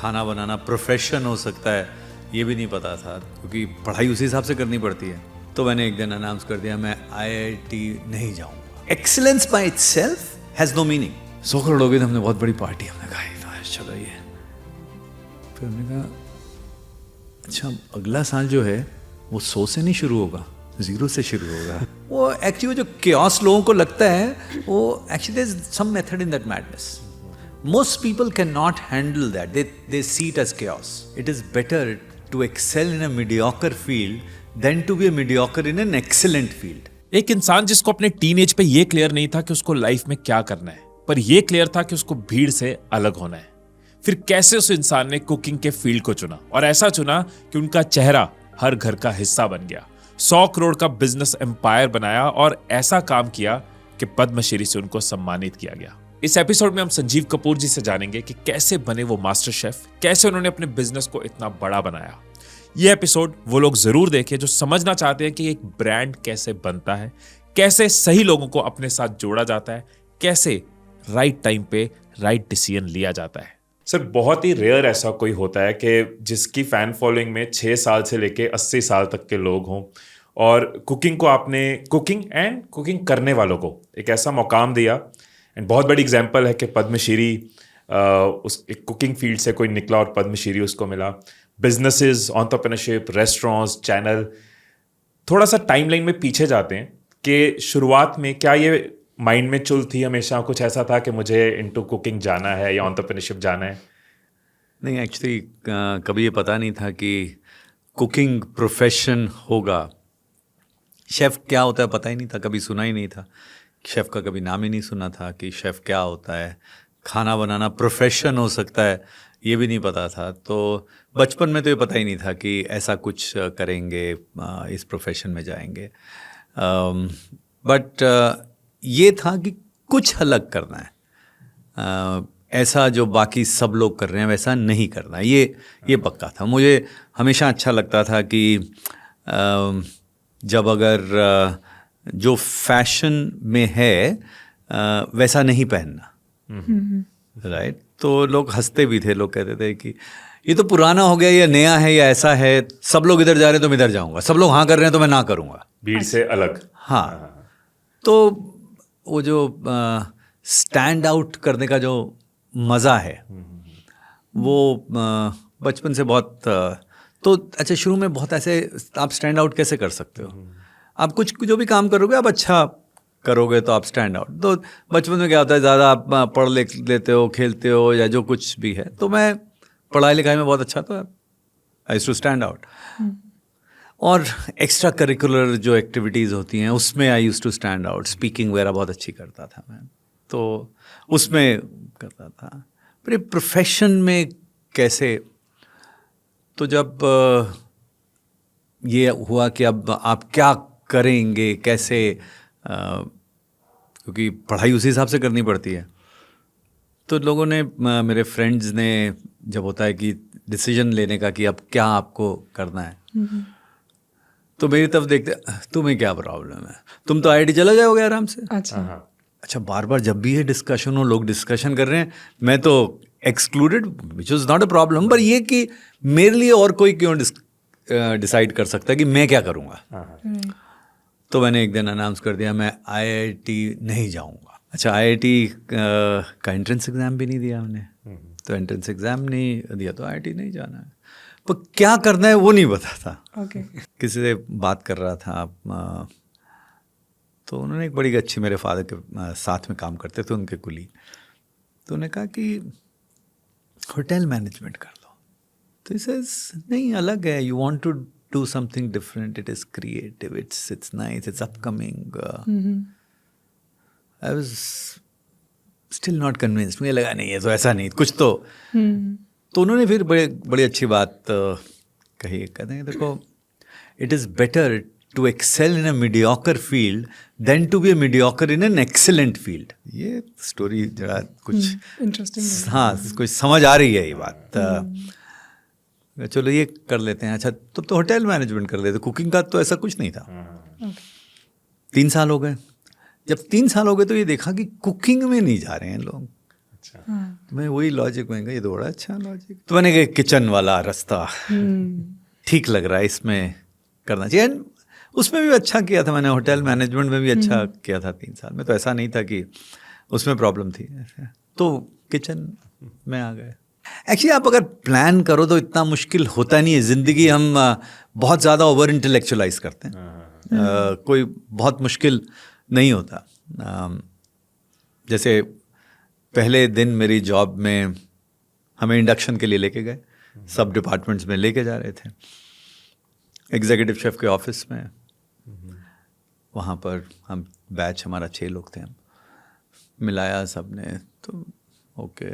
खाना बनाना प्रोफेशन हो सकता है ये भी नहीं पता था, क्योंकि पढ़ाई उसी हिसाब से करनी पड़ती है। तो मैंने एक दिन अनाउंस कर दिया मैं IIT नहीं जाऊंगा। Excellence by itself has no meaning. 100 crore हो गए तो हमने बहुत बड़ी पार्टी हमने कहा चलो ये। फिर हमने कहा अच्छा अगला साल जो है वो 100 से नहीं शुरू होगा, 0 से शुरू होगा। वो एक्चुअली जो chaos लोगों को लगता है वो actually there is some method in that madness. Most people cannot handle that. They see it as chaos. It is better to excel in a mediocre field than to be a mediocre in an excellent field. एक इंसान जिसको अपने teenage पे ये clear नहीं था कि उसको लाइफ में क्या करना है, पर ये क्लियर था कि उसको भीड़ से अलग होना है। फिर कैसे उस इंसान ने कुकिंग के फील्ड को चुना, और ऐसा चुना कि उनका चेहरा हर घर का हिस्सा बन गया। 100 करोड़ का बिजनेस एम्पायर बनाया और ऐसा काम किया कि पद्मश्री से उनको सम्मानित किया गया। इस एपिसोड में हम संजीव कपूर जी से जानेंगे कि कैसे बने वो मास्टर शेफ, कैसे उन्होंने अपने बिजनेस को इतना बड़ा बनाया। ये एपिसोड वो लोग जरूर देखें जो समझना चाहते हैं कि एक ब्रांड कैसे बनता है, कैसे सही लोगों को अपने साथ जोड़ा जाता है, कैसे राइट टाइम पे राइट डिसीजन लिया जाता है। सर, बहुत ही रेयर ऐसा कोई होता है कि जिसकी फैन फॉलोइंग में 6 साल से लेके 80 साल तक के लोग हों, और कुकिंग को आपने कुकिंग करने वालों को एक ऐसा मुकाम दिया। एंड बहुत बड़ी एग्जांपल है कि पद्मश्री उस एक कुकिंग फील्ड से कोई निकला और पद्मश्री उसको मिला। Businesses, entrepreneurship, restaurants, channel. थोड़ा सा टाइमलाइन में पीछे जाते हैं कि शुरुआत में क्या ये माइंड में चुल थी हमेशा, कुछ ऐसा था कि मुझे इनटू कुकिंग जाना है या एंटरप्रेन्योरशिप जाना है? नहीं, एक्चुअली कभी ये पता नहीं था कि कुकिंग प्रोफेशन होगा। शेफ़ क्या होता है पता ही नहीं था, कभी सुना ही नहीं था। शेफ़ का कभी नाम ही नहीं सुना था कि शेफ़ क्या होता है। खाना बनाना प्रोफेशन हो सकता है ये भी नहीं पता था। तो बचपन में तो ये पता ही नहीं था कि ऐसा कुछ करेंगे, इस प्रोफेशन में जाएंगे। बट ये था कि कुछ अलग करना है, ऐसा जो बाकी सब लोग कर रहे हैं वैसा नहीं करना है, ये पक्का था। मुझे हमेशा अच्छा लगता था कि जब अगर जो फैशन में है वैसा नहीं पहनना, राइट। तो लोग हंसते भी थे, लोग कहते थे कि ये तो पुराना हो गया, या नया है, या ऐसा है। सब लोग इधर जा रहे हैं तो मैं इधर जाऊंगा, सब लोग हाँ कर रहे हैं तो मैं ना करूंगा, भीड़ से अलग। हाँ। तो वो जो स्टैंड आउट करने का जो मज़ा है वो बचपन से बहुत तो अच्छा, शुरू में बहुत ऐसे आप स्टैंड आउट कैसे कर सकते हो? आप कुछ जो भी काम करोगे आप अच्छा करोगे तो आप स्टैंड आउट। तो बचपन में क्या होता है, ज़्यादा आप पढ़ लेते हो, खेलते हो या जो कुछ भी है। तो मैं पढ़ाई लिखाई में बहुत अच्छा था, I used to stand out. और एक्स्ट्रा करिकुलर जो एक्टिविटीज़ होती हैं उसमें I used to stand out. Speaking वगैरह बहुत अच्छी करता था मैं, तो उसमें करता था। पर ये प्रोफेशन में कैसे, तो जब ये हुआ कि अब आप क्या करेंगे, कैसे, क्योंकि पढ़ाई उसी हिसाब से करनी पड़ती है। तो लोगों ने, मेरे फ्रेंड्स ने, जब होता है कि डिसीजन लेने का कि अब क्या आपको करना है, तो मेरी तरफ देखते, तुम्हें क्या प्रॉब्लम है, तुम तो IIT चला जाओगे आराम से। अच्छा, बार बार जब भी ये डिस्कशन हो, लोग डिस्कशन कर रहे हैं, मैं तो excluded, which is not a problem. पर ये कि मेरे लिए और कोई क्यों डिसाइड कर सकता है कि मैं क्या करूँगा। तो मैंने एक दिन अनाउंस कर दिया मैं IIT नहीं जाऊँगा। अच्छा, IIT का एंट्रेंस एग्ज़ाम भी नहीं दिया हमने, तो एंट्रेंस एग्ज़ाम नहीं दिया तो IIT नहीं जाना है। पर क्या करना है वो नहीं पता था। किसी से बात कर रहा था, तो उन्होंने एक बड़ी अच्छी, मेरे फादर के साथ में काम करते थे उनके कुलीग, तो उन्होंने कहा कि होटल मैनेजमेंट कर लो। तो इसे नहीं, अलग है, you want to do something different, it is creative, it's nice, it's upcoming. I was still not convinced. मुझे लगा नहीं है तो ऐसा नहीं, कुछ तो उन्होंने फिर बड़ी अच्छी बात कही, कहते हैं देखो, it is better to excel in a mediocre field than to be a mediocre in an excellent field. ये स्टोरी जरा कुछ इंटरेस्टिंग, हाँ, कुछ समझ आ रही है ये बात। चलो ये कर लेते हैं। अच्छा, तो होटल मैनेजमेंट कर लेते, कुकिंग का तो ऐसा कुछ नहीं था। 3 साल हो गए। जब 3 साल हो गए तो ये देखा कि कुकिंग में नहीं जा रहे हैं लोग, तो मैं वही लॉजिक में गया, ये तो बड़ा अच्छा लॉजिक। तो मैंने कहा किचन वाला रास्ता ठीक लग रहा है, इसमें करना चाहिए। एंड उसमें भी अच्छा किया था मैंने, होटल मैनेजमेंट में भी अच्छा किया था 3 साल में। तो ऐसा नहीं था कि उसमें प्रॉब्लम थी, तो किचन में आ गए। एक्चुअली आप अगर प्लान करो तो इतना मुश्किल होता नहीं है ज़िंदगी। हम बहुत ज़्यादा ओवर इंटेलेक्चुअलाइज करते हैं, कोई बहुत मुश्किल नहीं होता। जैसे पहले दिन मेरी जॉब में हमें इंडक्शन के लिए लेके गए, सब डिपार्टमेंट्स में लेके जा रहे थे, एग्जीक्यूटिव शेफ के ऑफिस में। वहाँ पर हम बैच हमारा 6 लोग थे, हम मिलाया सब ने। तो ओके,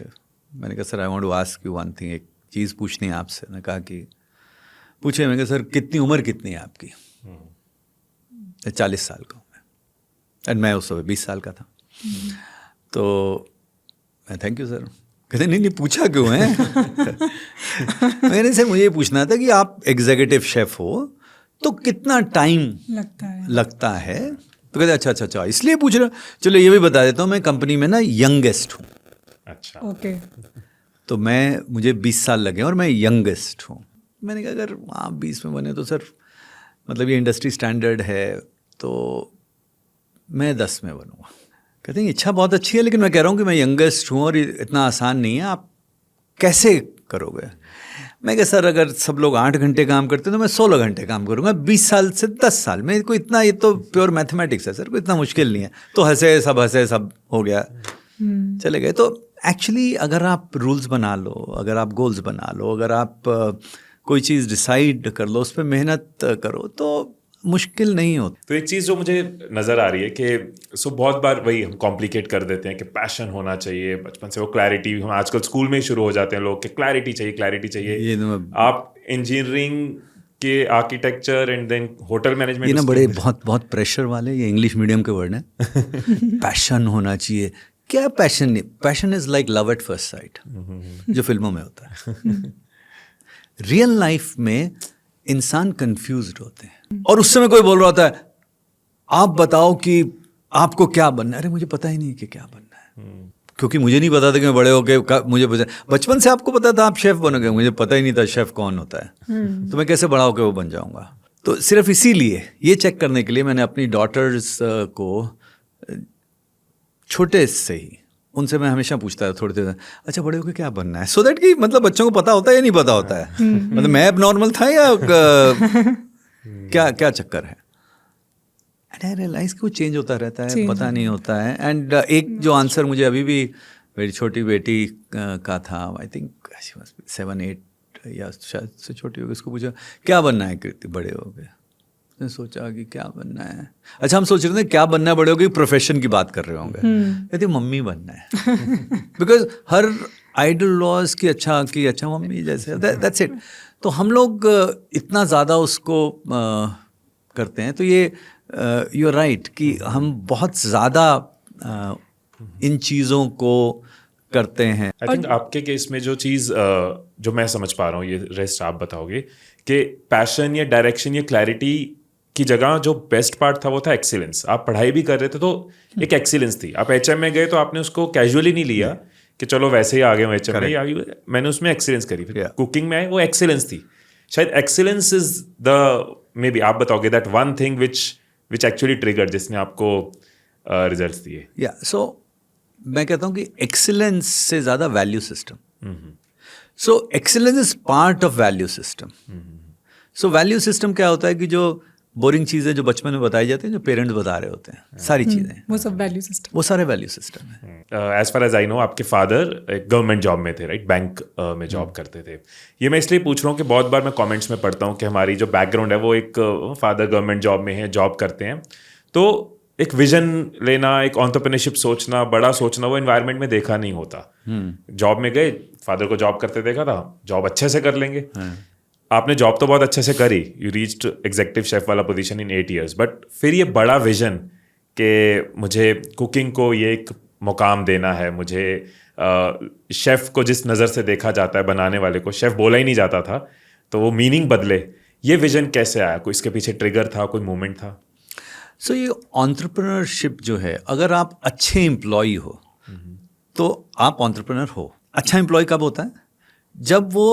मैंने कहा sir I want to ask you one thing, एक चीज़ पूछनी है आपसे। मैंने कहा कि पूछे। मैंने कहा सर कितनी उम्र कितनी है आपकी? 40 साल का हूँ मैं, एंड मैं उस समय 20 साल का था। तो मैं थैंक यू सर। कहते नहीं पूछा क्यों है? मैंने सर मुझे ये पूछना था कि आप एग्जीक्यूटिव शेफ हो तो कितना टाइम लगता है? तो कहते अच्छा इसलिए पूछ रहे हो। चलो ये भी बता देता हूँ, मैं कंपनी में ना यंगेस्ट हूँ। अच्छा, ओके। तो मुझे 20 साल लगे और मैं यंगेस्ट हूँ। मैंने कहा अगर आप 20 में बने तो सर मतलब ये इंडस्ट्री स्टैंडर्ड है, तो मैं 10 में बनूँगा। कहते हैं इच्छा बहुत अच्छी है, लेकिन मैं कह रहा हूँ कि मैं यंगेस्ट हूँ और इतना आसान नहीं है, आप कैसे करोगे? मैं कहा सर अगर सब लोग 8 घंटे काम करते तो मैं 16 घंटे काम करूँगा, 20 साल से 10 साल में। कोई इतना, ये तो प्योर मैथमेटिक्स है सर, कोई इतना मुश्किल नहीं है। तो हंसे सब हो गया, चले गए। तो एक्चुअली अगर आप रूल्स बना लो, अगर आप गोल्स बना लो, अगर आप कोई चीज़ डिसाइड कर लो, उस पर मेहनत करो तो मुश्किल नहीं होता। तो एक चीज़ जो मुझे नज़र आ रही है कि बहुत बार वही हम कॉम्प्लिकेट कर देते हैं कि पैशन होना चाहिए बचपन से, वो क्लैरिटी हम आजकल स्कूल में ही शुरू हो जाते हैं लोग कि क्लैरिटी चाहिए। ये आप इंजीनियरिंग के architecture and then hotel management, ये ना बड़े बहुत प्रेशर वाले, ये इंग्लिश मीडियम के वर्ड हैं। पैशन होना चाहिए। क्या पैशन नहीं? Passion is like love at first sight, जो फिल्मों में होता है। रियल लाइफ में इंसान कंफ्यूज्ड होते हैं, और उस समय कोई बोल रहा होता है आप बताओ कि आपको क्या बनना है। अरे मुझे पता ही नहीं कि क्या बनना है, क्योंकि मुझे नहीं पता था कि मैं बड़े होके मुझे बचपन से आपको पता था आप शेफ बनोगे, मुझे पता ही नहीं था शेफ कौन होता है। तो मैं कैसे बड़ा होकर वो बन जाऊंगा? तो सिर्फ इसीलिए, ये चेक करने के लिए मैंने अपनी डॉटर्स को छोटे से ही उनसे मैं हमेशा पूछता है थोड़ी देर, अच्छा बड़े होकर क्या बनना है, सो दैट कि मतलब बच्चों को पता होता है या नहीं पता होता है, मतलब मैं अब नॉर्मल था या क्या चक्कर है। एंड आई रियलाइज कि वो चेंज होता रहता है, पता नहीं होता है। एंड एक जो आंसर मुझे अभी भी मेरी छोटी बेटी का था, आई थिंक 7-8 या शायद से छोटी होगी, उसको पूछा क्या बनना है कृति बड़े हो गए? उसने सोचा कि क्या बनना है, अच्छा हम सोच रहे थे क्या बनना है बड़े हो गए, प्रोफेशन की बात कर रहे होंगे। कहते मम्मी बनना है। बिकॉज हर आइडल लॉज की अच्छा मम्मी जैसे, दैट्स इट। तो हम लोग इतना ज़्यादा उसको करते हैं। तो ये यू आर राइट कि हम बहुत ज़्यादा इन चीज़ों को करते हैं। आई थिंक आपके केस में जो चीज़ जो मैं समझ पा रहा हूँ, ये रेस्ट आप बताओगे कि पैशन या डायरेक्शन या क्लैरिटी की जगह जो बेस्ट पार्ट था वो था एक्सीलेंस। आप पढ़ाई भी कर रहे थे तो एक एक्सीलेंस थी। आप HM में गए तो आपने उसको कैजुअली नहीं लिया कि चलो वैसे ही आ गए HM में, मैंने उसमें एक्सीलेंस करी। कुकिंग में वो एक्सीलेंस थी। शायद excellence is the, may be आप बताओगे that one thing which actually trigger, जिसने आपको रिजल्ट्स दिए। या सो मैं कहता हूँ कि एक्सीलेंस से ज़्यादा value system. So excellence is part of value system. So value system क्या होता है कि जो बोरिंग चीज़ें जो बचपन में बताई जाती हैं, जो पेरेंट्स बता रहे होते हैं, सारी चीज़ें, वो सब वैल्यू सिस्टम, वो सारे वैल्यू सिस्टम है। As far as I know आपके फादर एक गवर्नमेंट जॉब में थे, राइट? बैंक में जॉब करते थे। ये मैं इसलिए पूछ रहा हूँ कि बहुत बार मैं कमेंट्स में पढ़ता हूँ कि हमारी जो बैकग्राउंड है वो एक फादर गवर्नमेंट जॉब में है, जॉब करते हैं, तो एक विजन लेना, एक एंटरप्रेन्योरशिप सोचना, बड़ा सोचना, वो एनवायरनमेंट में देखा नहीं होता। जॉब में गए, फादर को जॉब करते देखा था, जॉब अच्छे से कर लेंगे। आपने जॉब तो बहुत अच्छे से करी, यू रीच्ड एग्जीक्यूटिव शेफ वाला पोजीशन इन 8 years, बट फिर ये बड़ा विजन कि मुझे कुकिंग को ये एक मुकाम देना है, मुझे शेफ को जिस नज़र से देखा जाता है, बनाने वाले को शेफ बोला ही नहीं जाता था, तो वो मीनिंग बदले। ये विजन कैसे आया? कोई इसके पीछे ट्रिगर था, कोई मोमेंट था? सो ये एंटरप्रेन्योरशिप जो है, अगर आप अच्छे एम्प्लॉई हो तो आप एंटरप्रेन्योर हो। अच्छा एम्प्लॉय कब होता है? जब वो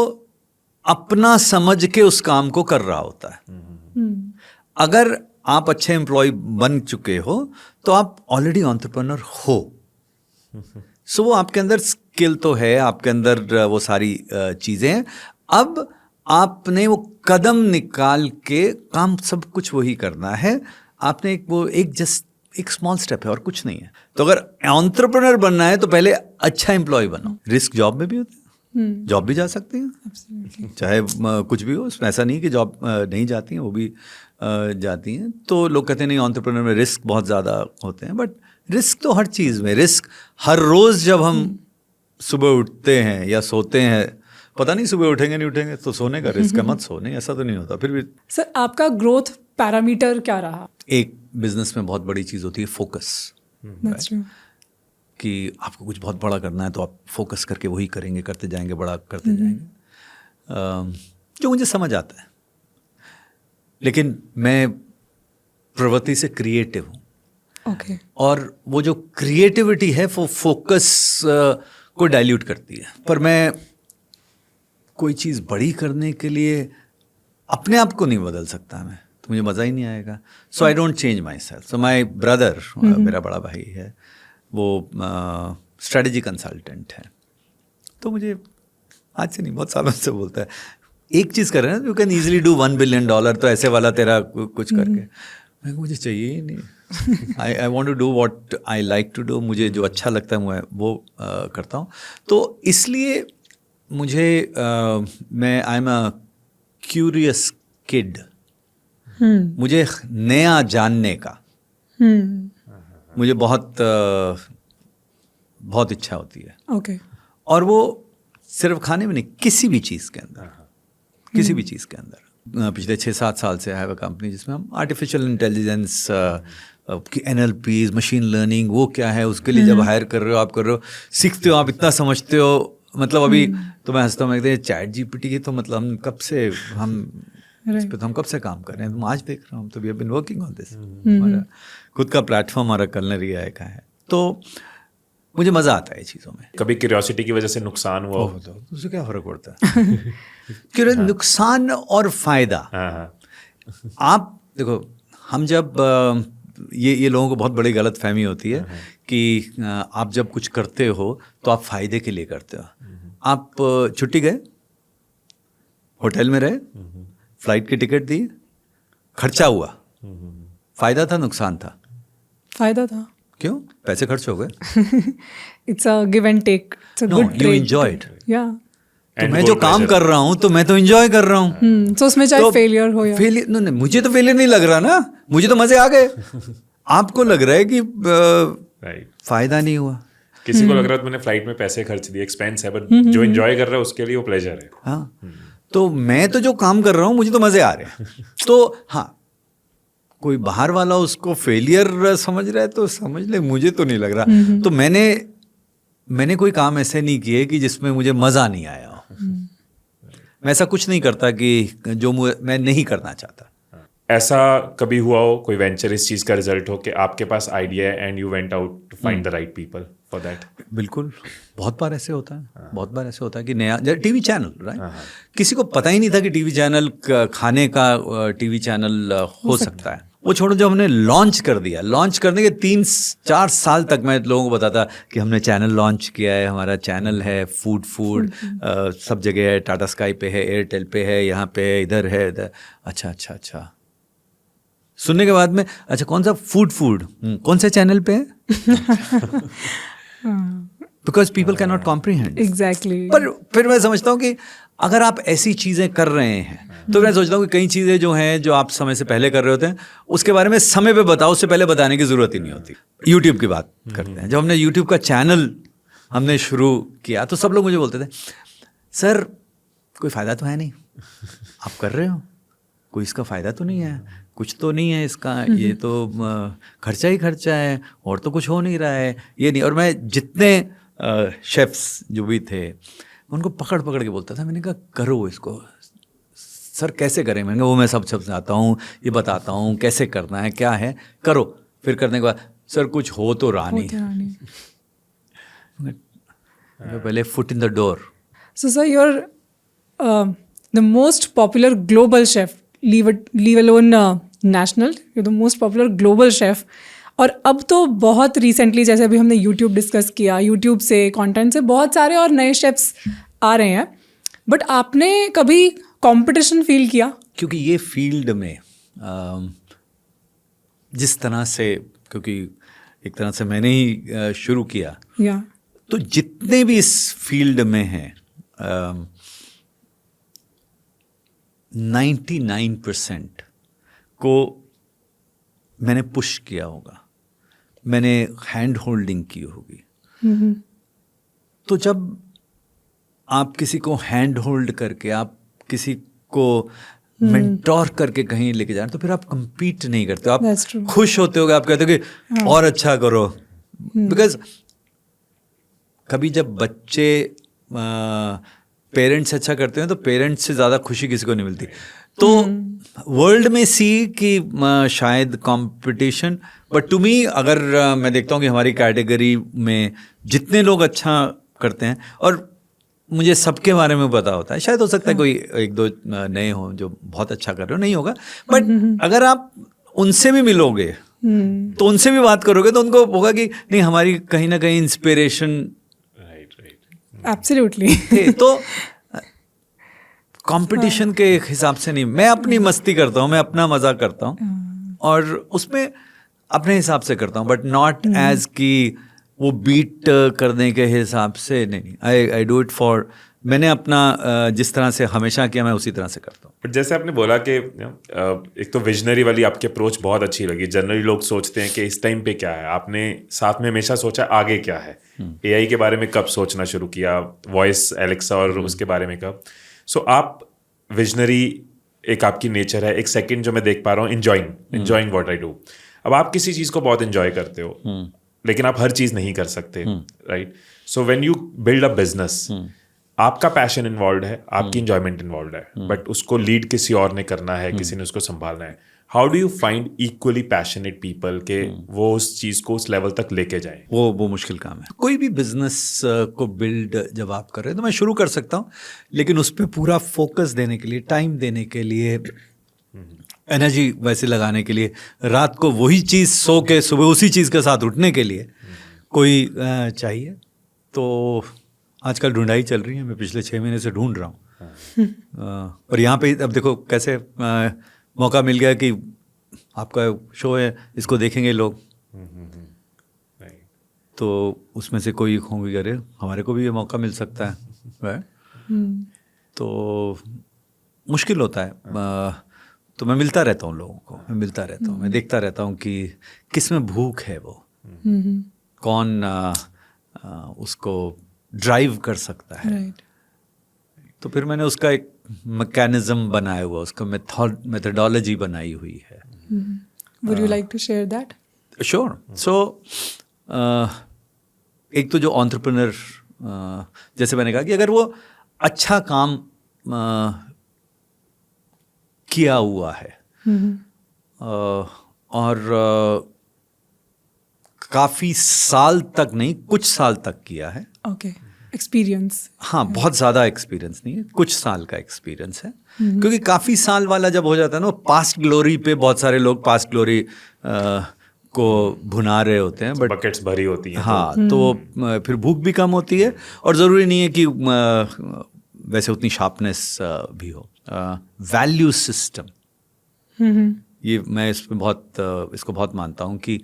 अपना समझ के उस काम को कर रहा होता है। अगर आप अच्छे एम्प्लॉय बन चुके हो तो आप ऑलरेडी एंटरप्रेन्योर हो। सो वो आपके अंदर स्किल तो है, आपके अंदर वो सारी चीज़ें हैं। अब आपने वो कदम निकाल के काम सब कुछ वही करना है। आपने एक स्मॉल स्टेप है और कुछ नहीं है। तो अगर एंटरप्रेन्योर बनना है तो पहले अच्छा एम्प्लॉय बनो। रिस्क जॉब में भी होता है, जॉब भी जा सकती हैं, चाहे कुछ भी हो। उसमें ऐसा नहीं कि जॉब नहीं जाती हैं, वो भी जाती हैं। तो लोग कहते हैं नहीं एंटरप्रेन्योर में रिस्क बहुत ज़्यादा होते हैं, बट रिस्क तो हर चीज़ में। रिस्क हर रोज़ जब हम सुबह उठते हैं या सोते हैं, पता नहीं सुबह उठेंगे नहीं उठेंगे, तो सोने का रिस्क है, मत सो, नहीं ऐसा तो नहीं होता। फिर भी सर आपका ग्रोथ पैरामीटर क्या रहा? एक बिजनेस में बहुत बड़ी चीज़ होती है फोकस, कि आपको कुछ बहुत बड़ा करना है तो आप फोकस करके वही करेंगे, करते जाएंगे, बड़ा करते जाएंगे, जो मुझे समझ आता है। लेकिन मैं प्रवृत्ति से क्रिएटिव हूँ, और वो जो क्रिएटिविटी है वो फोकस को डाइल्यूट करती है। पर मैं कोई चीज़ बड़ी करने के लिए अपने आप को नहीं बदल सकता मैं, तो मुझे मज़ा ही नहीं आएगा। So I don't change myself. So my brother, मेरा बड़ा भाई है, वो स्ट्रेटजी कंसल्टेंट है, तो मुझे आज से नहीं बहुत सालों से बोलता है एक चीज़ कर रहे हैं, you can easily do $1 billion, तो ऐसे वाला तेरा कुछ करके। मैं मुझे चाहिए ही नहीं। I want to do what I like to do. मुझे जो अच्छा लगता है मैं वो करता हूँ। तो इसलिए मुझे मैं I am a curious kid. मुझे नया जानने का मुझे बहुत बहुत इच्छा होती है। और वो सिर्फ खाने में नहीं, किसी भी चीज़ के अंदर, किसी भी चीज़ के अंदर। पिछले 6-7 साल से आई हैव अ कंपनी जिसमें हम आर्टिफिशियल इंटेलिजेंस की NLPs, मशीन लर्निंग, वो क्या है उसके लिए जब हायर कर रहे हो, आप कर रहे हो, सीखते हो, आप इतना समझते हो। मतलब अभी तो मैं हंसता हूँ, मैं कहते हैं चैट GPT की तो मतलब हम कब से इस पे तो हम कब से काम कर रहे हैं, तुम आज देख रहा हूँ। तो we have been working on this. हमारा खुद का प्लेटफॉर्म, हमारा कलनरी आय का है। तो मुझे मज़ा आता है चीज़ों में। कभी क्यूरियोसिटी की वजह से नुकसान हुआ हो तो उससे क्या फ़र्क पड़ता है? क्योंकि नुकसान और फायदा, आप देखो, हम जब ये लोगों को बहुत बड़ी गलत फहमी होती है कि आप जब कुछ करते हो तो आप फायदे के लिए करते हो। आप छुट्टी गए, होटल में रहे, फ्लाइट की टिकट दी, खर्चा हुआ, फायदा था नुकसान था? फायदा था। क्यों? पैसे खर्च हो गए। It's a give and take, it's a good trade. You enjoyed. या तो मैं जो काम कर रहा हूँ तो मैं तो एंजॉय कर रहा हूँ। तो उसमें चाहे फेलियर हो या फेलियर, नहीं, मुझे तो फेलियर नहीं लग रहा ना, मुझे तो मजे आ गए। आपको लग रहा है कि फायदा नहीं हुआ। किसी को लग रहा है मैंने फ्लाइट में पैसे खर्च दिए, एक्सपेंस है, बट जो एंजॉय कर रहा है उसके लिए वो प्लेजर है। हाँ, तो मैं तो जो काम कर रहा हूँ मुझे तो मजे आ रहे हैं। तो हाँ, कोई बाहर वाला उसको फेलियर समझ रहा है तो समझ ले, मुझे तो नहीं लग रहा। तो मैंने कोई काम ऐसे नहीं किए कि जिसमें मुझे मज़ा नहीं आया हो। मैं ऐसा कुछ नहीं करता कि जो मैं नहीं करना चाहता। ऐसा कभी हुआ हो कोई वेंचर इस चीज़ का रिजल्ट हो कि आपके पास आइडिया है and you went out to find the right people for that? बिल्कुल, बहुत बार ऐसे होता है। बहुत बार ऐसे होता है कि नया टीवी चैनल, राइट, किसी को पता ही नहीं था कि टीवी चैनल, खाने का टीवी चैनल हो सकता है। वो छोड़ो, जब हमने लॉन्च कर दिया, लॉन्च करने के 3-4 साल तक मैं लोगों को बताता कि हमने चैनल लॉन्च किया है, हमारा चैनल है, फूड सब जगह है, टाटा स्काई पे है, एयरटेल पे है, यहाँ पे है, इधर है, इधर। अच्छा सुनने के बाद में, अच्छा कौन सा फूड कौन से चैनल पे है? Because people can not comprehend. Exactly. पर फिर मैं समझता हूँ कि अगर आप ऐसी चीज़ें कर रहे हैं तो मैं सोचता हूँ कि कई चीज़ें जो हैं जो आप समय से पहले कर रहे होते हैं उसके बारे में समय पे बताओ, उससे पहले बताने की ज़रूरत ही नहीं होती। यूट्यूब की बात करते हैं, जब हमने यूट्यूब का चैनल हमने शुरू किया तो सब लोग मुझे बोलते थे, सर कोई फ़ायदा तो है नहीं, आप कर रहे हो, कोई इसका फ़ायदा तो नहीं है, कुछ तो नहीं है इसका, ये तो खर्चा ही खर्चा है और तो कुछ हो नहीं रहा है, ये नहीं। और मैं जितने शेफ्स जो भी थे उनको पकड़ के बोलता था, मैंने कहा करो इसको सर, कैसे करें? मैंने कहा वो मैं सब समझाता हूँ, ये बताता हूँ कैसे करना है, क्या है, करो। फिर करने के बाद सर कुछ हो तो रहा नहीं। पहले foot in the door. So, sir, you're the most popular global chef. Leave alone national. You're the most popular global chef. और अब तो बहुत रिसेंटली, जैसे अभी हमने यूट्यूब डिस्कस किया, यूट्यूब से कंटेंट से बहुत सारे और नए शेफ्स आ रहे हैं. बट आपने कभी कंपटीशन फील किया? क्योंकि ये फील्ड में जिस तरह से, क्योंकि एक तरह से मैंने ही शुरू किया, या तो जितने भी इस फील्ड में हैं 99% को मैंने पुश किया होगा, मैंने हैंड होल्डिंग की होगी. तो जब आप किसी को हैंड होल्ड करके, आप किसी को मेंटोर करके कहीं लेके जा रहे हैं, तो फिर आप compete नहीं करते हो, That's आप true. खुश होते हो, आप कहते हो कि और अच्छा करो. बिकॉज कभी जब बच्चे पेरेंट्स अच्छा करते हैं तो पेरेंट्स से ज़्यादा खुशी किसी को नहीं मिलती. तो वर्ल्ड में सी कि शायद कंपटीशन, बट टू मी अगर मैं देखता हूँ कि हमारी कैटेगरी में जितने लोग अच्छा करते हैं, और मुझे सबके बारे में पता होता है, शायद हो सकता है कोई एक दो नए हों जो बहुत अच्छा कर रहे हो, नहीं होगा, बट अगर आप उनसे भी मिलोगे तो उनसे भी बात करोगे तो उनको होगा कि नहीं, हमारी कहीं ना कहीं इंस्पिरेशन एब्सोल्युटली. थे. तो कंपटीशन के हिसाब से नहीं, मैं अपनी मस्ती करता हूँ, मैं अपना मजा करता हूँ और उसमें अपने हिसाब से करता हूँ, बट नॉट एज कि वो बीट करने के हिसाब से. नहीं, आई डू इट फॉर, मैंने अपना जिस तरह से हमेशा किया मैं उसी तरह से करता हूँ. बट जैसे आपने बोला कि एक तो विजनरी वाली आपकी अप्रोच बहुत अच्छी लगी. जनरली लोग सोचते हैं कि इस टाइम पे क्या है, आपने साथ में हमेशा सोचा आगे क्या है. एआई के बारे में कब सोचना शुरू किया, वॉइस एलेक्सा और उसके बारे में कब. सो आप विजनरी एक आपकी नेचर है. एक सेकंड जो मैं देख पा रहा हूँ, enjoying what I do. अब आप किसी चीज़ को बहुत enjoy करते हो, लेकिन आप हर चीज़ नहीं कर सकते, right. So when you build a business, आपका पैशन इन्वॉल्व है, आपकी इंजॉयमेंट इन्वॉल्व है, बट उसको लीड किसी और ने करना है, किसी ने उसको संभालना है. How do you find equally passionate people के वो उस चीज़ को उस लेवल तक लेके जाएं? वो मुश्किल काम है. कोई भी बिजनेस को बिल्ड जब आप कर रहे हैं तो मैं शुरू कर सकता हूँ, लेकिन उस पर पूरा फोकस देने के लिए, टाइम देने के लिए, एनर्जी वैसे लगाने के लिए, रात को वही चीज़ सो के सुबह उसी चीज़ के साथ उठने के लिए कोई चाहिए. तो आजकल ढूंढाई चल रही है, मैं पिछले 6 महीने से ढूंढ रहा हूँ. और यहाँ पे अब देखो कैसे मौका मिल गया कि आपका शो है, इसको देखेंगे लोग, तो उसमें से कोई होंगे, अरे हमारे को भी ये मौका मिल सकता है. तो मुश्किल होता है. तो मैं मिलता रहता हूँ लोगों को, मैं मिलता रहता हूँ, मैं देखता रहता हूँ कि किस में भूख है, वो कौन उसको ड्राइव कर सकता है. राइट. तो फिर मैंने उसका एक मैकेनिज्म बनाया हुआ, उसका मेथोडोलॉजी बनाई हुई है. Would you like to share that? Sure. So एक तो जो एंटरप्रेन्योर, जैसे मैंने कहा कि अगर वो अच्छा काम किया हुआ है और काफ़ी साल तक नहीं, कुछ साल तक किया है. ओके. एक्सपीरियंस. हाँ, बहुत ज़्यादा एक्सपीरियंस नहीं है, कुछ साल का एक्सपीरियंस है. क्योंकि काफ़ी साल वाला जब हो जाता है ना, पास्ट ग्लोरी पे बहुत सारे लोग पास्ट ग्लोरी को भुना रहे होते हैं, बट बकेट्स भरी होती हैं. हाँ, तो फिर भूख भी कम होती है और ज़रूरी नहीं है कि वैसे उतनी शार्पनेस भी हो. वैल्यू सिस्टम, ये मैं इसको बहुत मानता हूँ कि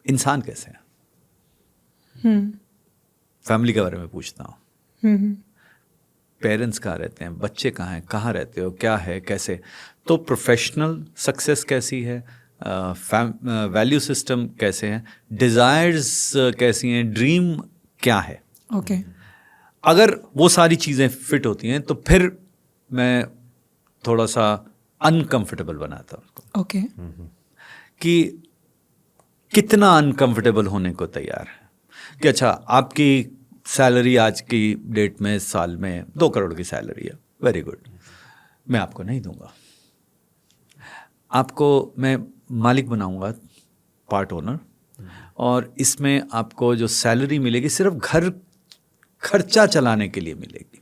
इंसान कैसे है. फैमिली के बारे में पूछता हूँ, पेरेंट्स कहाँ रहते हैं, बच्चे कहाँ रहते हो, क्या है, कैसे. तो प्रोफेशनल सक्सेस कैसी है, वैल्यू सिस्टम कैसे हैं, डिज़ायर्स कैसी हैं, ड्रीम क्या है. ओके. अगर वो सारी चीज़ें फिट होती हैं तो फिर मैं थोड़ा सा अनकंफर्टेबल बनाता हूँ उसको. ओके. कि कितना अनकंफर्टेबल होने को तैयार है. कि अच्छा, आपकी सैलरी आज की डेट में साल में 2 करोड़ की सैलरी है, वेरी गुड, मैं आपको नहीं दूंगा. आपको मैं मालिक बनाऊंगा, पार्ट ओनर, और इसमें आपको जो सैलरी मिलेगी सिर्फ घर खर्चा चलाने के लिए मिलेगी,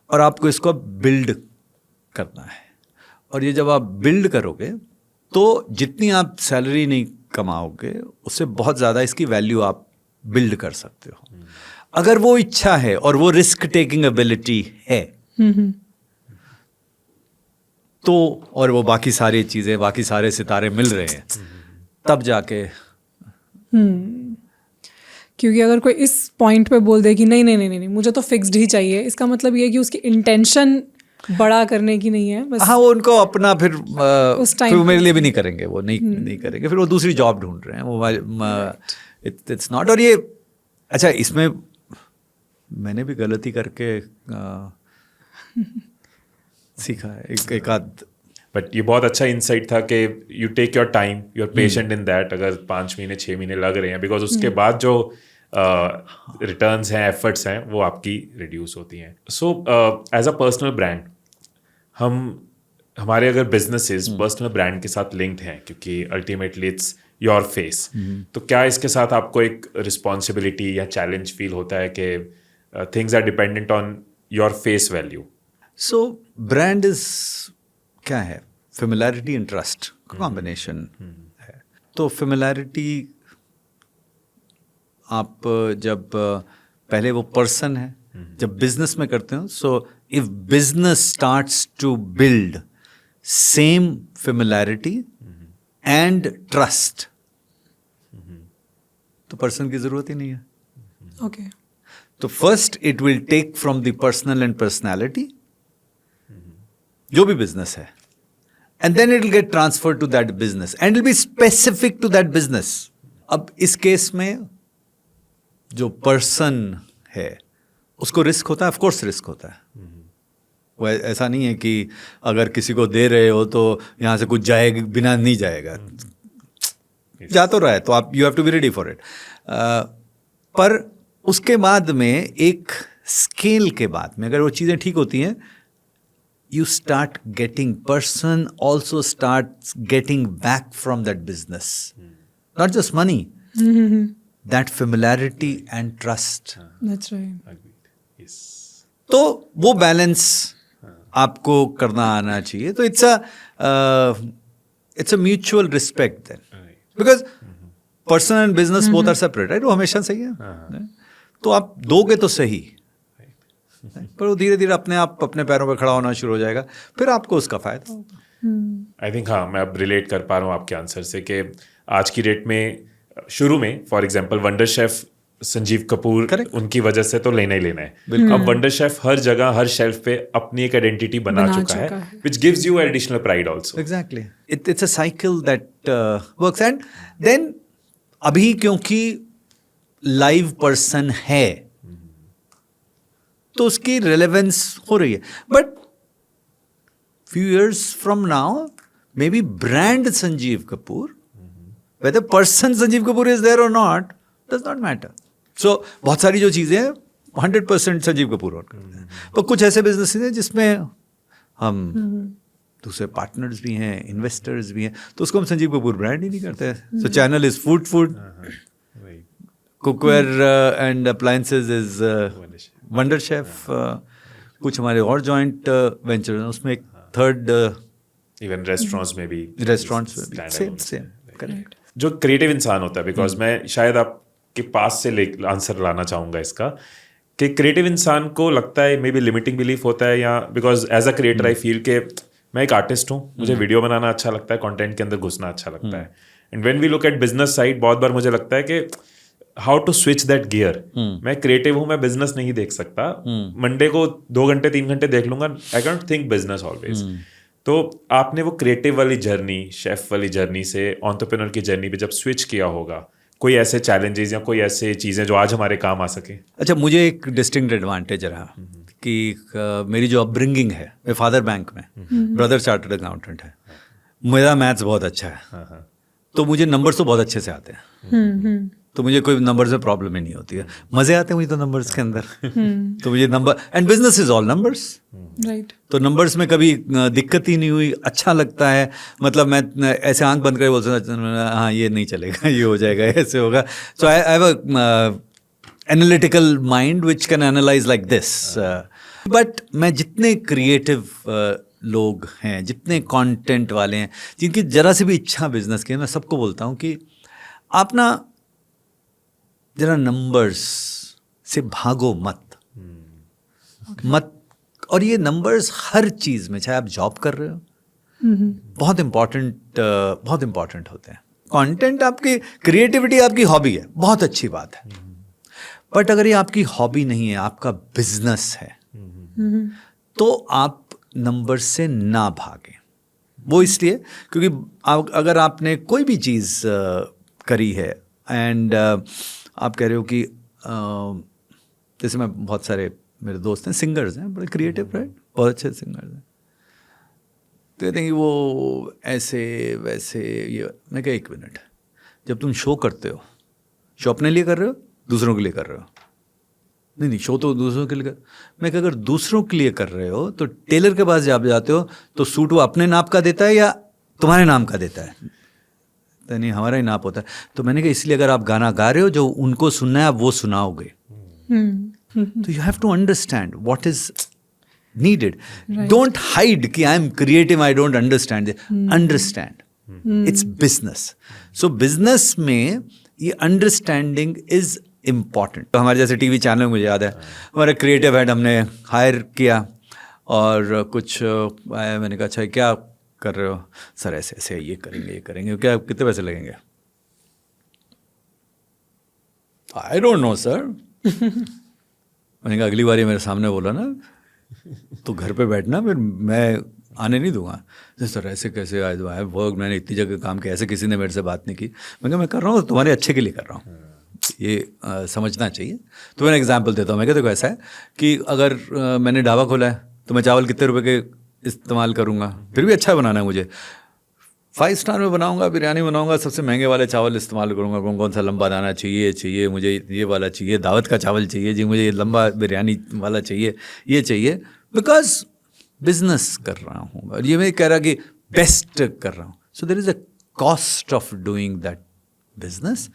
और आपको इसको अब बिल्ड करना है। और ये जब आप बिल्ड करोगे तो जितनी आप सैलरी नहीं कमाओगे उससे बहुत ज़्यादा इसकी वैल्यू आप बिल्ड कर सकते हो, अगर वो इच्छा है और वो रिस्क टेकिंग एबिलिटी है तो, और वो बाकी सारी चीज़ें, बाकी सारे सितारे मिल रहे हैं, तब जाके। क्योंकि अगर कोई इस पॉइंट पे बोल दे कि नहीं नहीं नहीं नहीं मुझे तो फिक्स्ड ही चाहिए, इसका मतलब ये है कि उसकी इंटेंशन बड़ा करने की नहीं है बस। हाँ, वो उनको अपना फिर उस फिर time वो मेरे लिए भी नहीं करेंगे, वो नहीं करेंगे, फिर वो दूसरी जॉब ढूंढ रहे हैं वो। It's not. और ये अच्छा, इसमें मैंने भी गलती करके सीखा है एक आध। बट ये बहुत अच्छा इंसाइट था कि you take your time, you are patient in that. अगर 5 महीने 6 महीने लग रहे हैं, बिकॉज उसके बाद जो रिटर्न्स हैं, एफर्ट्स हैं, वो आपकी रिड्यूस होती हैं। So as a personal brand, हमारे अगर बिजनेसेस पर्सनल ब्रांड के साथ लिंक्ड हैं, क्योंकि अल्टीमेटली इट्स योर फेस, तो क्या इसके साथ आपको एक रिस्पॉन्सिबिलिटी या चैलेंज फील होता है कि things are dependent on your face value? So brand is क्या है? फेमिलैरिटी एंड ट्रस्ट कॉम्बिनेशन है। तो फेमिलैरिटी आप जब पहले वो पर्सन है, जब बिजनेस में करते हो, so if business starts to build same familiarity and trust, तो पर्सन की जरूरत ही नहीं है। ओके। तो first it will take from the personal and personality, जो भी बिजनेस है, and then it will get transfer to that business and will be specific to that business. अब इस केस में जो पर्सन है उसको रिस्क होता है, ऑफ कोर्स रिस्क होता है। वो ऐसा नहीं है कि अगर किसी को दे रहे हो तो यहाँ से कुछ जाएगा, बिना नहीं जाएगा, जा तो रहा है, तो आप you have to be ready for it. पर उसके बाद में एक स्केल के बाद में अगर वो चीज़ें ठीक होती हैं, you start getting, person also starts getting back from that business, not just money, that familiarity and trust. That's right. Yes. तो वो बैलेंस आपको करना आना चाहिए। तो it's a mutual respect then, because person and business both are separate, right? वो हमेशा सही है। तो आप दोगे तो सही, पर वो धीरे धीरे अपने आप अपने पैरों पर खड़ा होना शुरू हो जाएगा, फिर आपको उसका फायदा होगा। आई थिंक हाँ, मैं अब रिलेट कर पा रहा हूँ आपके आंसर से कि आज की डेट में, शुरू में for example wonder chef Sanjeev Kapoor, Correct. उनकी वजह से तो लेना ही लेना है। अब वंडर शेफ हर जगह, हर शेल्फ पे अपनी एक आइडेंटिटी बना चुका है, which gives you additional pride also. Exactly, it's a cycle that works. And then अभी क्योंकि लाइव पर्सन है तो उसकी रेलेवेंस हो रही है, but few years from now maybe brand Sanjeev Kapoor, whether person Sanjeev Kapoor is there और not does not matter. So बहुत सारी जो चीज़ें हैं 100% संजीव कपूर और करते हैं, पर कुछ ऐसे बिजनेस हैं जिसमें हम दूसरे पार्टनर्स भी हैं, इन्वेस्टर्स भी हैं, तो उसको हम संजीव कपूर ब्रांड ही नहीं करते। सो channel is food, cookware and appliances is wonder chef, कुछ हमारे और जॉइंट वेंचर हैं, उसमें एक थर्ड, इवन रेस्टोरेंट्स में भी, रेस्टोरेंट्स में भी सेम करेक्ट। जो क्रिएटिव इंसान होता है, बिकॉज मैं शायद आपके पास से आंसर लाना चाहूँगा इसका, कि क्रिएटिव इंसान को लगता है मे बी लिमिटिंग बिलीफ होता है, या because as a creator I feel के मैं एक आर्टिस्ट हूँ, मुझे वीडियो बनाना अच्छा लगता है, कंटेंट के अंदर घुसना अच्छा लगता है, and when we look at business side, बहुत बार मुझे लगता है कि how to switch that gear. मैं क्रिएटिव हूँ, मैं बिजनेस नहीं देख सकता, मंडे को 2 घंटे 3 घंटे देख लूंगा, I can't think business always. तो आपने वो क्रिएटिव वाली जर्नी, शेफ वाली जर्नी से एंटरप्रेन्योर की जर्नी पे जब स्विच किया होगा, कोई ऐसे चैलेंजेस या कोई ऐसे चीज़ें जो आज हमारे काम आ सके? अच्छा, मुझे एक डिस्टिंक्ट एडवांटेज रहा कि मेरी जो अपब्रिंगिंग है, मेरे फादर बैंक में, ब्रदर चार्टर्ड अकाउंटेंट है, मेरा मैथ्स बहुत अच्छा है, तो मुझे नंबर्स तो बहुत अच्छे से आते हैं, तो मुझे कोई नंबर से प्रॉब्लम ही नहीं होती है, मजे आते हैं मुझे तो नंबर्स के अंदर। तो मुझे number, and business is all numbers, right. तो नंबर्स में कभी दिक्कत ही नहीं हुई, अच्छा लगता है। मतलब मैं ऐसे आंख बंद कर बोल सकता, हाँ ये नहीं चलेगा, ये हो जाएगा, ऐसे होगा। So I have a analytical mind which can analyse like this, but मैं जितने क्रिएटिव लोग हैं, जितने कंटेंट वाले हैं, जिनकी जरा सी भी इच्छा बिजनेस की है, मैं सबको बोलता हूँ कि आप ना जरा नंबर्स से भागो मत। और ये नंबर्स हर चीज़ में, चाहे आप जॉब कर रहे हो, बहुत इम्पॉर्टेंट होते हैं। कंटेंट आपकी, क्रिएटिविटी आपकी हॉबी है, बहुत अच्छी बात है, बट अगर ये आपकी हॉबी नहीं है, आपका बिजनेस है, तो आप नंबर से ना भागें। वो इसलिए क्योंकि अगर आपने कोई भी चीज़ करी है एंड आप कह रहे हो कि जैसे मैं, बहुत सारे मेरे दोस्त हैं, सिंगर्स हैं, बड़े क्रिएटिव, राइट, बहुत अच्छे सिंगर्स हैं, तो कहते हैं कि वो ऐसे वैसे ये। मैं कहा 1 मिनट, जब तुम शो करते हो, शो अपने लिए कर रहे हो, दूसरों के लिए कर रहे हो? नहीं, शो तो दूसरों के लिए कर। मैं कहा अगर दूसरों के लिए कर रहे हो तो टेलर के पास जब जाते हो तो सूट वो अपने नाप का देता है या तुम्हारे नाम का देता है? तो नहीं, हमारा ही नाप होता है। तो मैंने कहा इसलिए अगर आप गाना गा रहे हो, जो उनको सुनना है आप वो सुनाओगे। तो you have to understand what is needed. Right. Don't hide कि I am creative, I don't understand. Understand. It's business. So business में ये understanding is important. तो हमारे जैसे टीवी चैनल, मुझे याद है हमारे क्रिएटिव हेड हमने हायर किया और कुछ आया, मैंने कहा अच्छा क्या कर रहे हो सर? ऐसे ऐसे ये करेंगे क्या, कितने पैसे लगेंगे? I don't know sir. मैंने कहा अगली बार ये मेरे सामने बोला ना तो घर पे बैठना, फिर मैं आने नहीं दूंगा। सर ऐसे कैसे आए वर्क, मैंने इतनी जगह काम किया, ऐसे किसी ने मेरे से बात नहीं की। मैं कहा मैं कर रहा हूँ तुम्हारे अच्छे के लिए कर रहा हूँ, ये समझना चाहिए। तो मैं एग्जांपल देता हूँ। मैं कहता देखो ऐसा है कि अगर मैंने ढाबा खोला है तो मैं चावल कितने रुपए के इस्तेमाल करूँगा, फिर भी अच्छा बनाना है मुझे। 5 स्टार में बनाऊंगा, बिरयानी बनाऊंगा, सबसे महंगे वाले चावल इस्तेमाल करूंगा। कौन सा लंबा दाना चाहिए, मुझे ये वाला चाहिए, दावत का चावल चाहिए जी, मुझे ये लंबा बिरयानी वाला चाहिए, ये चाहिए, बिकॉज बिजनेस कर रहा हूँ और ये मैं कह रहा कि बेस्ट कर रहा हूँ। So there is a cost of doing that business.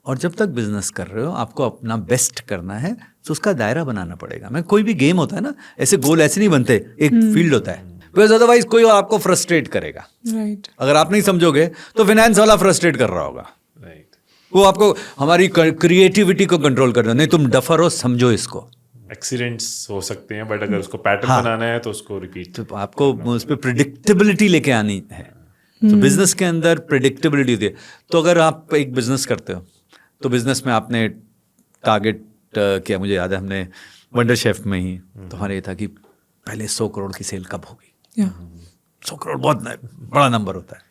और जब तक बिजनेस कर रहे हो आपको अपना बेस्ट करना है, तो उसका दायरा बनाना पड़ेगा। मैं कोई भी गेम होता है ना, ऐसे गोल ऐसे नहीं बनते, एक फील्ड होता है, बिकॉज अदरवाइज कोई और आपको फ्रस्ट्रेट करेगा। राइट। अगर आप नहीं समझोगे तो फाइनेंस वाला फ्रस्ट्रेट कर रहा होगा। राइट। वो आपको हमारी क्रिएटिविटी को कंट्रोल करना, नहीं तुम डफर हो, समझो इसको। एक्सीडेंट्स हो सकते हैं, बट अगर उसको पैटर्न बनाना है तो उसको रिपीट, तो आपको उस पर प्रिडिक्टेबिलिटी लेके आनी है। तो बिजनेस के अंदर प्रिडिक्टेबिलिटी होती है। तो अगर आप एक बिजनेस करते हो तो बिजनेस में आपने टारगेट किया, मुझे याद है हमने वंडर शेफ में ही तो हमारा ये था कि पहले 100 करोड़ की सेल कब होगी। 100 करोड़ बहुत बड़ा नंबर होता है।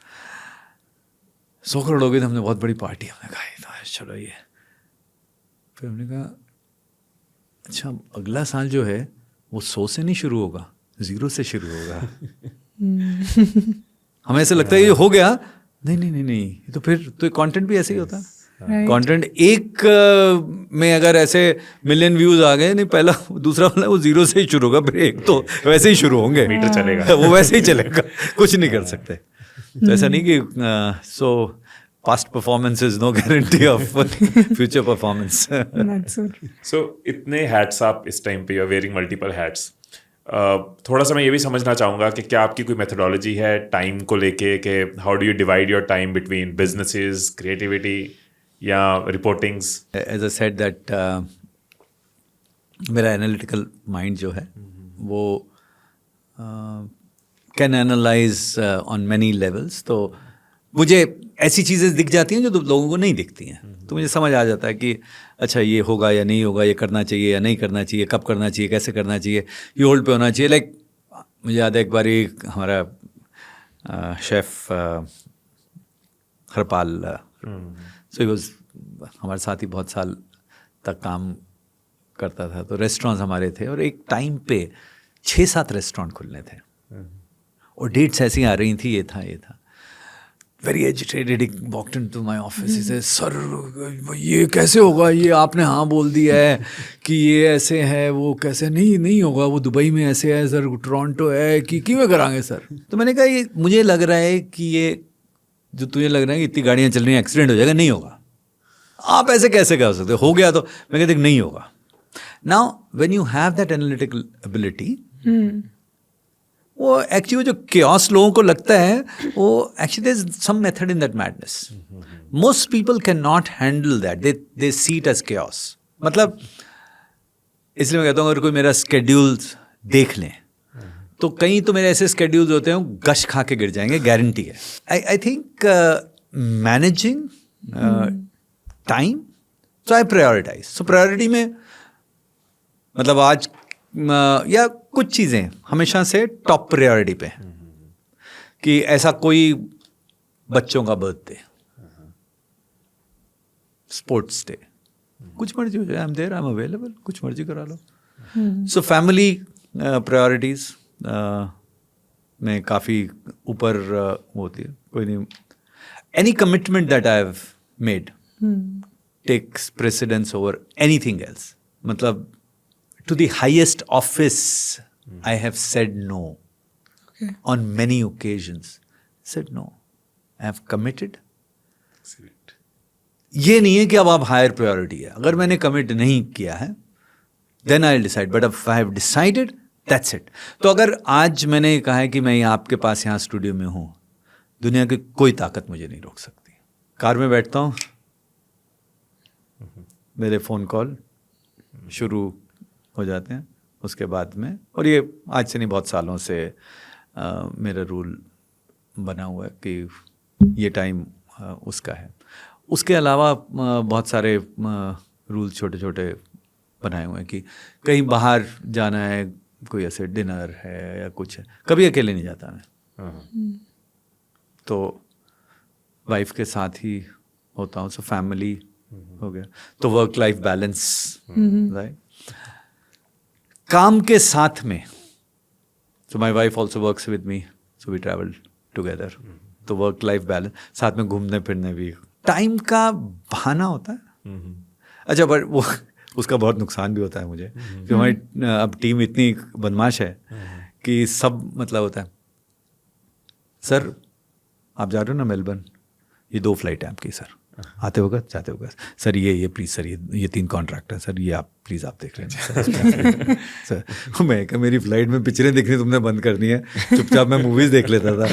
100 करोड़ हो गई तो हमने बहुत बड़ी पार्टी, हमने कहा चलो ये। फिर हमने कहा अच्छा अगला साल जो है वो 100 से नहीं शुरू होगा, 0 से शुरू होगा। हमें ऐसे लगता है ये हो गया, नहीं, तो फिर तो कंटेंट भी ऐसे ही होता है। कंटेंट एक में अगर ऐसे मिलियन व्यूज आ गए, नहीं पहला दूसरा वाला वो 0 से ही शुरू होगा, फिर एक तो वैसे ही शुरू होंगे, मीटर चलेगा, वो वैसे ही चलेगा, कुछ नहीं कर सकते। तो ऐसा नहीं कि so past performance is no guarantee of future performance. So इतने हैट्स आप इस टाइम पे, you are wearing multiple hats. थोड़ा सा मैं ये भी समझना चाहूँगा कि क्या आपकी कोई मेथोडोलॉजी है टाइम को लेके, कि how do you divide your time between businesses, creativity या reportings? As I said that मेरा एनालिटिकल माइंड जो है वो can analyse on many levels. तो मुझे ऐसी चीज़ें दिख जाती हैं जो लोगों को नहीं दिखती हैं, तो मुझे समझ आ जाता है कि अच्छा ये होगा या नहीं होगा, ये करना चाहिए या नहीं करना चाहिए, कब करना चाहिए, कैसे करना चाहिए, ये होल्ड पे होना चाहिए। लाइक मुझे याद है एक बारी हमारा chef Harpal, so he was हमारे साथ ही बहुत साल तक काम करता था। तो रेस्टोरेंट्स हमारे थे और एक टाइम पे 6-7 रेस्टोरेंट खुलने थे और डेट्स ऐसी आ रही थी, ये था। Very agitated, walked into my office, he said sir ये कैसे होगा, ये आपने हाँ बोल दिया है कि ये ऐसे है, वो कैसे नहीं होगा, वो दुबई में ऐसे है सर, टोरंटो है, कि क्यों करांगे सर। तो मैंने कहा ये मुझे लग रहा है कि ये जो तुझे लग रहा है कि इतनी गाड़ियाँ चल रही हैं एक्सीडेंट हो जाएगा, नहीं होगा। आप ऐसे कैसे कर सकते हो गया तो मैं कहते नहीं होगा. Now when you have that analytical ability, वो एक्चुअली जो chaos लोगों को लगता है वो actually there is some method in that madness. Most people can not handle that, they see it as chaos. मतलब इसलिए मैं कहता हूँ अगर कोई मेरा स्केड्यूल देख लें तो कहीं तो मेरे ऐसे स्केड्यूल्स होते हैं गश खा के गिर जाएंगे, गारंटी है. I think managing time, so I prioritise. So priority में मतलब आज या कुछ चीज़ें हमेशा से टॉप प्रायोरिटी पे हैं. कि ऐसा कोई बच्चों का बर्थडे, स्पोर्ट्स डे, कुछ मर्जी हो जाए, I am there, I am available, कुछ मर्जी करा लो. सो फैमिली प्रायोरिटीज में काफ़ी ऊपर होती है. कोई नहीं, any commitment that I have made takes precedence over anything else. मतलब to the highest office, I have said no. Okay. On many occasions. Said no. I have committed. ये नहीं है कि अब आप हायर प्रायोरिटी है. अगर मैंने कमिट नहीं किया है then I'll decide. But if I have decided, that's it. तो अगर आज मैंने कहा है कि मैं आपके पास यहाँ स्टूडियो में हूँ, दुनिया की कोई ताकत मुझे नहीं रोक सकती. कार में बैठता हूँ, मेरे फ़ोन कॉल शुरू हो जाते हैं उसके बाद में. और ये आज से नहीं, बहुत सालों से मेरा रूल बना हुआ है कि ये टाइम उसका है. उसके अलावा बहुत सारे रूल छोटे छोटे बनाए हुए हैं कि कहीं बाहर जाना है, कोई ऐसे डिनर है या कुछ है, कभी अकेले नहीं जाता मैं. तो वाइफ के साथ ही होता हूँ. सो फैमिली हो गया. तो वर्क लाइफ बैलेंस, राइट. काम के साथ में, so my wife also works with me, so we travel together. तो वर्क लाइफ बैलेंस, साथ में घूमने फिरने भी. टाइम का बहाना होता है. अच्छा, बट वो उसका बहुत नुकसान भी होता है मुझे, कि हमारी अब टीम इतनी बदमाश है कि सब मतलब होता है, सर आप जा रहे हो ना मेलबर्न, ये 2 फ्लाइट है आपकी सर, आते होगा जाते होगा सर, ये प्लीज़ सर, ये 3 कॉन्ट्रैक्ट है सर, ये आप प्लीज़ आप देख लेना सर. मैं क्या, मेरी फ्लाइट में पिक्चरें देखनी तुमने बंद करनी है, चुपचाप मैं मूवीज़ देख लेता था.